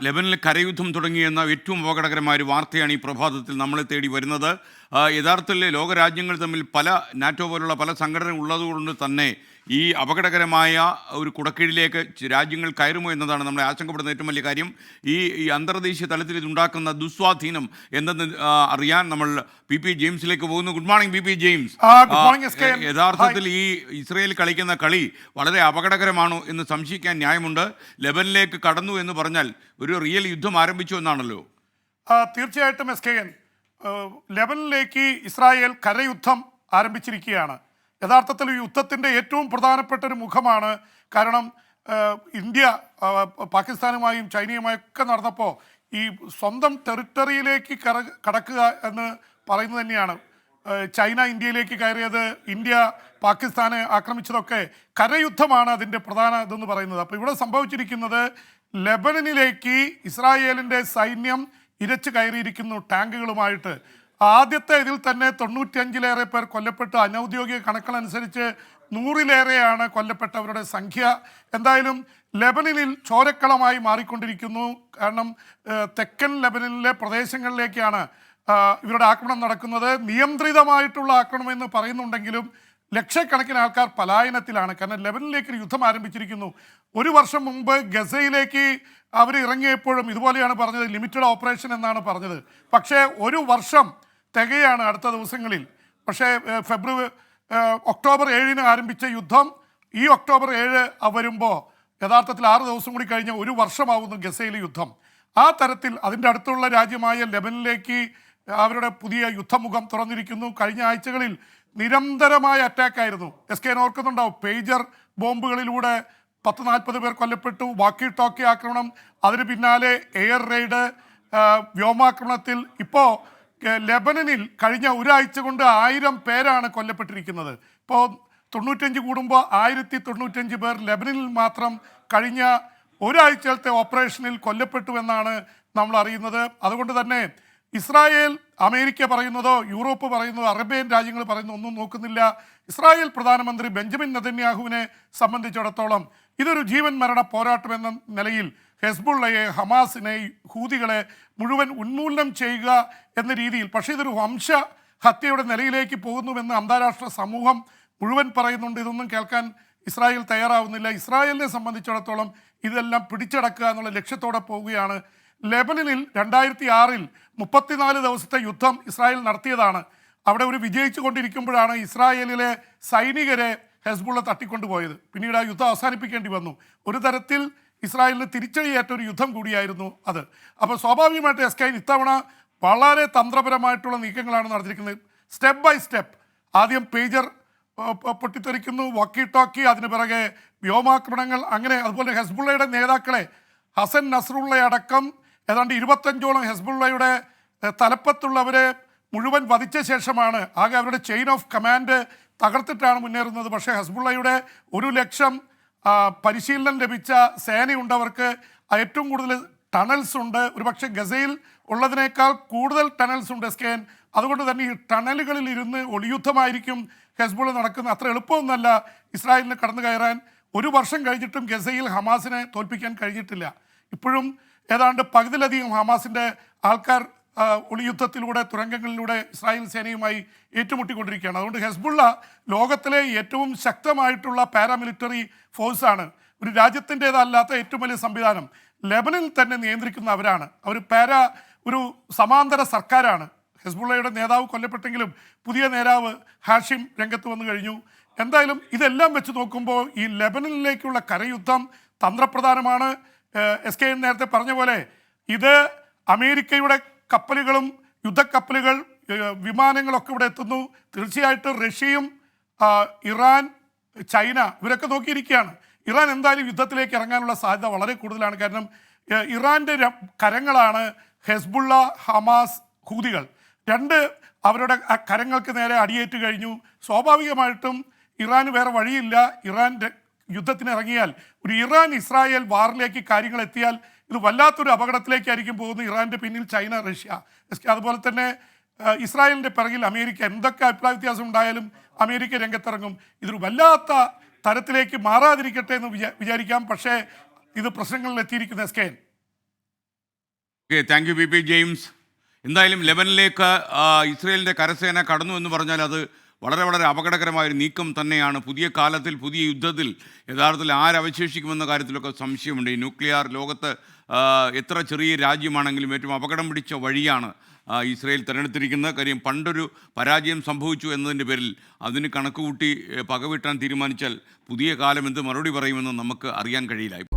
ലെബനിൽ കരയുദ്ധം തുടങ്ങിയെന്ന ഏറ്റവും അപകടകരമായ ഒരു വാർത്തയാണ് ഈ പ്രഭാതത്തിൽ നമ്മളെ തേടി വരുന്നത്. യഥാർത്ഥത്തിൽ ലോകരാജ്യങ്ങൾ തമ്മിൽ പല നാറ്റോ പോലുള്ള പല സംഘടന ഉള്ളതുകൊണ്ട് തന്നെ ഈ അപകടകരമായ ഒരു കുടക്കീഴിലേക്ക് രാജ്യങ്ങൾ കയറുമോ എന്നതാണ് നമ്മളെ ആശങ്കപ്പെടുന്ന ഏറ്റവും വലിയ കാര്യം. ഈ അന്തർദേശീയ തലത്തിൽ ഇതുണ്ടാക്കുന്ന ദുസ്വാധീനം എന്തെന്ന് അറിയാൻ നമ്മൾ പി ജെയിംസിലേക്ക് പോകുന്നു. Good morning P James. യഥാർത്ഥത്തിൽ ഈ ഇസ്രയേൽ കളിക്കുന്ന കളി വളരെ അപകടകരമാണോ എന്ന് സംശയിക്കാൻ ന്യായമുണ്ട്. ലെബനിലേക്ക് കടന്നു എന്ന് പറഞ്ഞാൽ ഒരു റിയൽ യുദ്ധം ആരംഭിച്ചു എന്നാണല്ലോ. തീർച്ചയായിട്ടും SKN, ലെബനിലേക്ക് ഇസ്രായേൽ കരയുദ്ധം ആരംഭിച്ചിരിക്കുകയാണ്. യഥാർത്ഥത്തിൽ യുദ്ധത്തിൻ്റെ ഏറ്റവും പ്രധാനപ്പെട്ട ഒരു മുഖമാണ്. കാരണം ഇന്ത്യ പാകിസ്ഥാനുമായും ചൈനയുമായും ഒക്കെ നടന്നപ്പോൾ ഈ സ്വന്തം ടെറിട്ടറിയിലേക്ക് കടക്കുക എന്ന് പറയുന്നത് തന്നെയാണ്. ചൈന ഇന്ത്യയിലേക്ക് കയറിയത്, ഇന്ത്യ പാകിസ്ഥാനെ ആക്രമിച്ചതൊക്കെ കരയുദ്ധമാണ് അതിൻ്റെ പ്രധാന ഇതെന്ന് പറയുന്നത്. അപ്പോൾ ഇവിടെ സംഭവിച്ചിരിക്കുന്നത് ലെബനനിലേക്ക് ഇസ്രായേലിൻ്റെ സൈന്യം ഇരച്ചു കയറിയിരിക്കുന്നു ടാങ്കുകളുമായിട്ട്. ആദ്യത്തെ ഇതിൽ തന്നെ 95-ലേറെ പേർ കൊല്ലപ്പെട്ടു. അനൗദ്യോഗിക കണക്കുകളനുസരിച്ച് 100-ലേറെയാണ് കൊല്ലപ്പെട്ടവരുടെ സംഖ്യ. എന്തായാലും ലെബനനിൽ ചോരക്കളമായി മാറിക്കൊണ്ടിരിക്കുന്നു. കാരണം തെക്കൻ ലെബനനിലെ പ്രദേശങ്ങളിലേക്കാണ് ഇവരുടെ ആക്രമണം നടക്കുന്നത്. നിയന്ത്രിതമായിട്ടുള്ള ആക്രമണം എന്ന് പറയുന്നുണ്ടെങ്കിലും ലക്ഷക്കണക്കിന് ആൾക്കാർ പലായനത്തിലാണ്. കാരണം ലെബനനിലേക്ക് ഒരു യുദ്ധം ആരംഭിച്ചിരിക്കുന്നു. ഒരു വർഷം മുമ്പ് ഗസയിലേക്ക് അവർ ഇറങ്ങിയപ്പോഴും ഇതുപോലെയാണ് പറഞ്ഞത്, ലിമിറ്റഡ് ഓപ്പറേഷൻ എന്നാണ് പറഞ്ഞത്. പക്ഷേ ഒരു വർഷം തികയാണ് അടുത്ത ദിവസങ്ങളിൽ. പക്ഷേ ഒക്ടോബർ 7-ന് ആരംഭിച്ച യുദ്ധം ഈ ഒക്ടോബർ 7 വരുമ്പോൾ യഥാർത്ഥത്തിൽ 6 ദിവസം കൂടി കഴിഞ്ഞ് ഒരു വർഷമാവുന്നു ഗസയിലെ യുദ്ധം. ആ തരത്തിൽ അതിൻ്റെ അടുത്തുള്ള രാജ്യമായ ലെബനിലേക്ക് അവരുടെ പുതിയ യുദ്ധമുഖം തുറന്നിരിക്കുന്നു. കഴിഞ്ഞ ആഴ്ചകളിൽ നിരന്തരമായ അറ്റാക്കായിരുന്നു. SKN ഓർക്കുന്നുണ്ടാവും. പേജർ ബോംബുകളിലൂടെ 10-40 പേർ കൊല്ലപ്പെട്ടു. വാക്കി ടോക്കി ആക്രമണം, അതിന് പിന്നാലെ എയർ റെയ്ഡ്, വ്യോമാക്രമണത്തിൽ ഇപ്പോൾ ലെബനനിൽ കഴിഞ്ഞ ഒരാഴ്ച കൊണ്ട് 1000 പേരാണ് കൊല്ലപ്പെട്ടിരിക്കുന്നത്. ഇപ്പോൾ 95 കൂടുമ്പോൾ 1095 പേർ ലെബനനിൽ മാത്രം കഴിഞ്ഞ ഒരാഴ്ചത്തെ ഓപ്പറേഷനിൽ കൊല്ലപ്പെട്ടു എന്നാണ് നമ്മൾ അറിയുന്നത്. അതുകൊണ്ട് തന്നെ ഇസ്രായേൽ, അമേരിക്ക പറയുന്നതോ യൂറോപ്പ് പറയുന്നതോ അറേബ്യൻ രാജ്യങ്ങൾ പറയുന്നതോ ഒന്നും നോക്കുന്നില്ല. ഇസ്രായേൽ പ്രധാനമന്ത്രി ബെഞ്ചമിൻ നെതന്യാഹുവിനെ സംബന്ധിച്ചിടത്തോളം ഇതൊരു ജീവൻ മരണ പോരാട്ടം എന്ന നിലയിൽ ഹെസ്ബുള്ളയെ, ഹമാസിനെ, ഹൂതികളെ മുഴുവൻ ഉന്മൂലനം ചെയ്യുക എന്ന രീതിയിൽ, പക്ഷേ ഇതൊരു വംശഹത്യയുടെ നിലയിലേക്ക് പോകുന്നുവെന്ന് അന്താരാഷ്ട്ര സമൂഹം മുഴുവൻ പറയുന്നുണ്ട്. ഇതൊന്നും കേൾക്കാൻ ഇസ്രായേൽ തയ്യാറാവുന്നില്ല. ഇസ്രായേലിനെ സംബന്ധിച്ചിടത്തോളം ഇതെല്ലാം പിടിച്ചടക്കുക എന്നുള്ള ലക്ഷ്യത്തോടെ പോവുകയാണ്. ലെബനനിൽ 2006-ൽ 34 ദിവസത്തെ യുദ്ധം ഇസ്രായേൽ നടത്തിയതാണ്. അവിടെ ഒരു വിജയിച്ചു കൊണ്ടിരിക്കുമ്പോഴാണ് ഇസ്രായേലിലെ സൈനികരെ ഹെസ്ബുള്ള തട്ടിക്കൊണ്ടുപോയത്. പിന്നീട് ആ യുദ്ധം അവസാനിപ്പിക്കേണ്ടി വന്നു. ഒരു തരത്തിൽ ഇസ്രായേലിന് തിരിച്ചടിയേറ്റ ഒരു യുദ്ധം കൂടിയായിരുന്നു അത്. അപ്പോൾ സ്വാഭാവികമായിട്ട് SKN ഇത്തവണ വളരെ തന്ത്രപരമായിട്ടുള്ള നീക്കങ്ങളാണ് നടത്തിയിരിക്കുന്നത്. Step by step. ആദ്യം പേജർ പൊട്ടിത്തെറിക്കുന്നു, വക്കി ടോക്കി, അതിന് പിറകെ വ്യോമാക്രമണങ്ങൾ, അങ്ങനെ. അതുപോലെ ഹെസ്ബുള്ളയുടെ നേതാക്കളെ, ഹസൻ നസ്രുള്ളയടക്കം ഏതാണ്ട് 25ഓളം ഹെസ്ബുള്ളയുടെ തലപ്പത്തുള്ളവരെ മുഴുവൻ വധിച്ച ശേഷമാണ് ആകെ അവരുടെ ചെയിൻ ഓഫ് കമാൻഡ് തകർത്തിട്ടാണ് മുന്നേറുന്നത്. പക്ഷേ ഹെസ്ബുള്ളയുടെ 1 ലക്ഷം പരിശീലനം ലഭിച്ച സേനയുണ്ടവർക്ക്. ഏറ്റവും കൂടുതൽ ടണൽസ് ഉണ്ട്. ഒരുപക്ഷെ ഗസയിൽ ഉള്ളതിനേക്കാൾ കൂടുതൽ ടണൽസ് ഉണ്ട് SKN. അതുകൊണ്ട് തന്നെ ഈ ടണലുകളിൽ ഇരുന്ന് ഒളിയുദ്ധമായിരിക്കും ഹെസ്ബുള്ള നടക്കുന്നത്. അത്ര എളുപ്പമൊന്നുമല്ല ഇസ്രായേലിന് കടന്നു കയറാൻ. ഒരു വർഷം കഴിഞ്ഞിട്ടും ഗസയിൽ ഹമാസിനെ തോൽപ്പിക്കാൻ കഴിഞ്ഞിട്ടില്ല. ഇപ്പോഴും ഏതാണ്ട് പകുതിയിലധികം ഹമാസിൻ്റെ ആൾക്കാർ ഒളിയുദ്ധത്തിലൂടെ, തുരങ്കങ്ങളിലൂടെ ഇസ്രായേൽ സേനയുമായി ഏറ്റുമുട്ടിക്കൊണ്ടിരിക്കുകയാണ്. അതുകൊണ്ട് ഹെസ്ബുള്ള ലോകത്തിലെ ഏറ്റവും ശക്തമായിട്ടുള്ള പാരാമിലിറ്ററി ഫോഴ്സാണ്. ഒരു രാജ്യത്തിൻ്റേതല്ലാത്ത ഏറ്റവും വലിയ സംവിധാനം ലെബനനിൽ തന്നെ നിയന്ത്രിക്കുന്ന അവരാണ്. ഒരു സമാന്തര സർക്കാരാണ്. ഹെസ്ബുള്ളയുടെ നേതാവ് കൊല്ലപ്പെട്ടെങ്കിലും പുതിയ നേതാവ് ഹാഷിം രംഗത്ത് വന്നു കഴിഞ്ഞു. എന്തായാലും ഇതെല്ലാം വെച്ച് നോക്കുമ്പോൾ ഈ ലെബനനിലേക്കുള്ള കരയുദ്ധം തന്ത്രപ്രധാനമാണ്. SKN നേരത്തെ പറഞ്ഞ പോലെ ഇത് അമേരിക്കയുടെ കപ്പലുകളും യുദ്ധക്കപ്പലുകൾ, വിമാനങ്ങളൊക്കെ ഇവിടെ എത്തുന്നു. തീർച്ചയായിട്ടും റഷ്യയും ഇറാൻ, ചൈന ഇവരൊക്കെ നോക്കിയിരിക്കുകയാണ്. ഇറാൻ എന്തായാലും യുദ്ധത്തിലേക്ക് ഇറങ്ങാനുള്ള സാധ്യത വളരെ കൂടുതലാണ്. കാരണം ഇറാൻ്റെ കരങ്ങളാണ് ഹെസ്ബുള്ള, ഹമാസ്, ഹൂതികൾ. അവരുടെ കരങ്ങൾക്ക് നേരെ അടിയേറ്റ് കഴിഞ്ഞു. സ്വാഭാവികമായിട്ടും ഇറാന് വേറെ വഴിയില്ല. ഇറാൻ യുദ്ധത്തിന് ഇറങ്ങിയാൽ, ഒരു ഇറാൻ ഇസ്രായേൽ വാറിലേക്ക് കാര്യങ്ങൾ എത്തിയാൽ ഇത് വല്ലാത്തൊരു അപകടത്തിലേക്കായിരിക്കും പോകുന്നത്. ഇറാൻ്റെ പിന്നിൽ ചൈന, റഷ്യ, അതുപോലെ തന്നെ ഇസ്രായേലിൻ്റെ പിറകിൽ അമേരിക്ക. എന്തൊക്കെ അഭിപ്രായ വ്യത്യാസം ഉണ്ടായാലും അമേരിക്ക രംഗത്തിറങ്ങും. ഇതൊരു വല്ലാത്ത തരത്തിലേക്ക് മാറാതിരിക്കട്ടെ എന്ന് വിചാരിക്കാം. പക്ഷേ ഇത് പ്രശ്നങ്ങളിൽ എത്തിയിരിക്കുന്ന SKN. Okay, thank you P P James. എന്തായാലും ലെബനിലേക്ക് ഇസ്രയേലിൻ്റെ കരസേന കടന്നു എന്ന് പറഞ്ഞാൽ അത് വളരെ വളരെ അപകടകരമായൊരു നീക്കം തന്നെയാണ്. പുതിയ കാലത്തിൽ പുതിയ യുദ്ധത്തിൽ യഥാർത്ഥത്തിൽ ആരവശേഷിക്കുമെന്ന കാര്യത്തിലൊക്കെ സംശയമുണ്ട്. ഈ ന്യൂക്ലിയർ ലോകത്ത് എത്ര ചെറിയ രാജ്യമാണെങ്കിലും ഏറ്റവും അപകടം പിടിച്ച വഴിയാണ് ഇസ്രയേൽ തിരഞ്ഞെടുത്തിരിക്കുന്ന കാര്യം. പണ്ടൊരു പരാജയം സംഭവിച്ചു എന്നതിൻ്റെ പേരിൽ അതിന് കണക്കുകൂട്ടി പകവീട്ടാൻ തീരുമാനിച്ചാൽ പുതിയ കാലം എന്ത് മറുപടി പറയുമെന്ന് നമുക്ക് അറിയാൻ കഴിയില്ല.